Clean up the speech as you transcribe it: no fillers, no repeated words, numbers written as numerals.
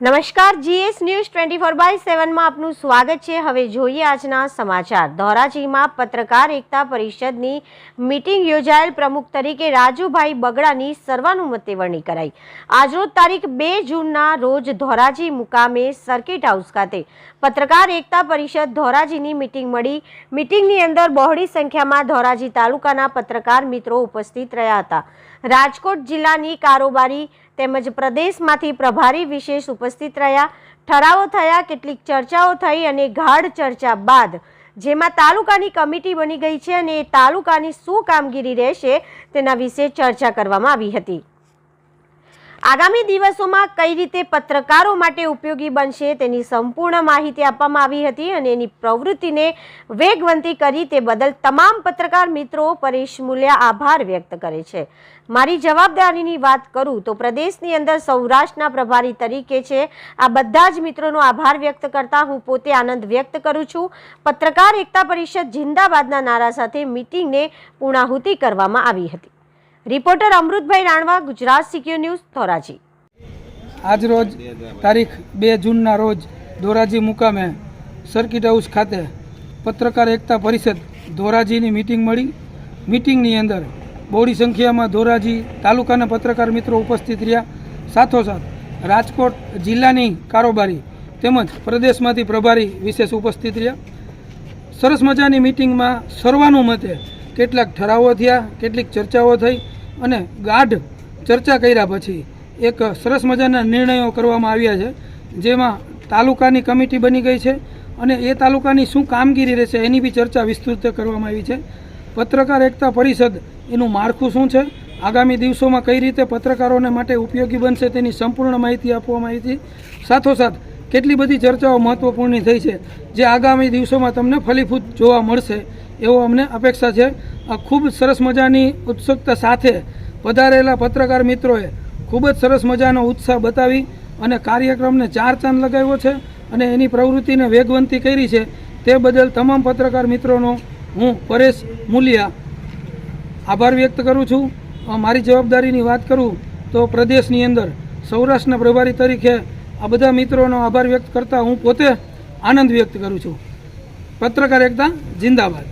નમસ્કાર, GS news 24/7 માં આપનું સ્વાગત છે। હવે જોઈએ આજના સમાચાર। ધોરાજીમાં પત્રકાર એકતા પરિષદની મીટિંગ યોજાયેલ। પ્રમુખ તરીકે રાજુભાઈ બગડાની સર્વાનુમતે વરણી કરાઈ। આજરોજ તારીખ 2 જૂનના રોજ ધોરાજી મુકામે સર્કિટ હાઉસ ખાતે પત્રકાર એકતા પરિષદ ધોરાજીની મીટિંગ મળી। મીટિંગની અંદર બહોળી સંખ્યામાં ધોરાજી તાલુકાના પત્રકાર મિત્રો ઉપસ્થિત રહ્યા હતા। રાજકોટ જિલ્લાની કારોબારી તેમજ પ્રદેશમાંથી પ્રભારી વિશેષ ઉપસ્થિત રહ્યા। ઠરાવો થયા, કેટલીક ચર્ચાઓ થઈ અને ગાઢ ચર્ચા બાદ જેમાં તાલુકાની કમિટી બની ગઈ છે અને તાલુકાની શું કામગીરી રહેશે તેના વિશે ચર્ચા કરવામાં આવી હતી। આગામી દિવસોમાં કઈ રીતે પત્રકારો માટે ઉપયોગી બનશે તેની સંપૂર્ણ માહિતી આપવામાં આવી હતી અને એની પ્રવૃત્તિને વેગવંતી કરી તે બદલ તમામ પત્રકાર મિત્રો પરેશ મુલ્યા આભાર વ્યક્ત કરે છે। મારી જવાબદારીની વાત કરું તો પ્રદેશની અંદર સૌરાષ્ટ્રના પ્રભારી તરીકે છે આ બધા જ મિત્રોનો આભાર વ્યક્ત કરતા હું પોતે આનંદ વ્યક્ત કરું છું। પત્રકાર એકતા પરિષદ જિંદાબાદના નારા સાથે મીટિંગને પૂર્ણાહુતિ કરવામાં આવી હતી। Reporter Amrutbhai Ranva, Gujarat secure news, Dhoraji. આજ રોજ તારીખ 2 જૂનના રોજ ધોરાજી મુકામે સર્કિટ હાઉસ ખાતે પત્રકાર એકતા પરિષદ ધોરાજીની મીટિંગ મળી। મીટિંગની અંદર બહોળી સંખ્યામાં ધોરાજી તાલુકાના પત્રકાર મિત્રો ઉપસ્થિત રહ્યા। સાથોસાથ રાજકોટ જિલ્લાની કારોબારી તેમજ પ્રદેશમાંથી પ્રભારી વિશેષ ઉપસ્થિત રહ્યા। સરસ મજાની મીટિંગમાં સર્વાનુમતે કેટલાક ઠરાવો થયા, કેટલીક ચર્ચાઓ થઈ અને ગાઢ ચર્ચા કર્યા પછી એક સરસ મજાના નિર્ણયો કરવામાં આવ્યા છે, જેમાં તાલુકાની કમિટી બની ગઈ છે અને એ તાલુકાની શું કામગીરી રહેશે એની બી ચર્ચા વિસ્તૃત કરવામાં આવી છે। પત્રકાર એકતા પરિષદ એનું માળખું શું છે, આગામી દિવસોમાં કઈ રીતે પત્રકારોને માટે ઉપયોગી બનશે તેની સંપૂર્ણ માહિતી આપવામાં આવી હતી। સાથોસાથ કેટલી બધી ચર્ચાઓ મહત્વપૂર્ણ થઈ છે જે આગામી દિવસોમાં તમને ફલીભૂત જોવા મળશે એવો અમને અપેક્ષા છે। ખૂબ સરસ મજાની ઉત્સુકતા સાથે પધારેલા પત્રકાર મિત્રોએ ખૂબ જ સરસ મજાનો ઉત્સાહ બતાવી અને કાર્યક્રમને 4 ચાંદ લગાવ્યો છે અને એની પ્રવૃત્તિને વેગવંતી કરી છે। તે બદલ તમામ પત્રકાર મિત્રોનો હું પરેશ મુલિયા આભાર વ્યક્ત કરું છું। મારી જવાબદારીની વાત કરું તો પ્રદેશની અંદર સૌરાષ્ટ્રના પ્રભારી તરીકે આ બધા મિત્રોનો આભાર વ્યક્ત કરતા હું પોતે આનંદ વ્યક્ત કરું છું। પત્રકાર એકતા જિંદાબાદ।